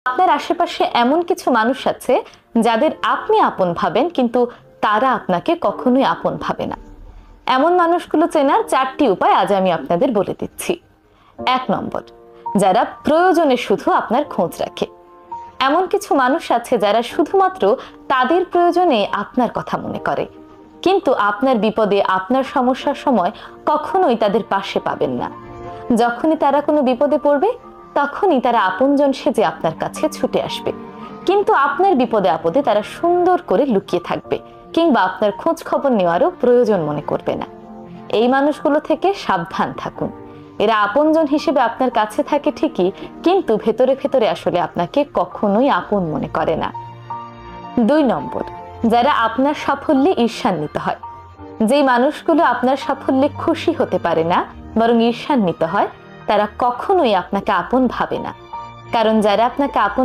আপনার আশেপাশে এমন কিছু মানুষ আছে যাদের আপনি আপন ভাবেন, কিন্তু তারা আপনাকে কখনোই আপন ভাবে না। এমন মানুষগুলো চেনার 4টি উপায় আজ আমি আপনাদের বলে দিচ্ছি। 1 নম্বর, যারা প্রয়োজনে শুধু আপনার খোঁজ রাখে। এমন কিছু মানুষ আছে যারা শুধুমাত্র তাদের প্রয়োজনে আপনার কথা মনে করে, কিন্তু আপনার বিপদে, আপনার সমস্যার সময় কখনোই তাদের পাশে পাবেন না। যখনই তারা কোনো বিপদে পড়বে, তখনই তারা আপনজন সেজে আপনার কাছে ছুটে আসবে, কিন্তু আপনার বিপদে আপদে তারা সুন্দর করে লুকিয়ে থাকবে, কিংবা আপনার খোঁজ খবর নেওয়ারও প্রয়োজন মনে করবে না। এই মানুষগুলো থেকে সাবধান থাকুন। এরা আপনজন হিসেবে আপনার কাছে থাকে ঠিকই, কিন্তু ভেতরে ভেতরে আসলে আপনাকে কখনোই আপন মনে করে না। 2 নম্বর, যারা আপনার সাফল্যে ঈর্ষান্বিত হয়। যেই মানুষগুলো আপনার সাফল্যে খুশি হতে পারে না, বরং ঈর্ষান্বিত হয়, তারা কখনোই আপনাকে আপন ভাবে না। কারণ যারা আপনাকে আপন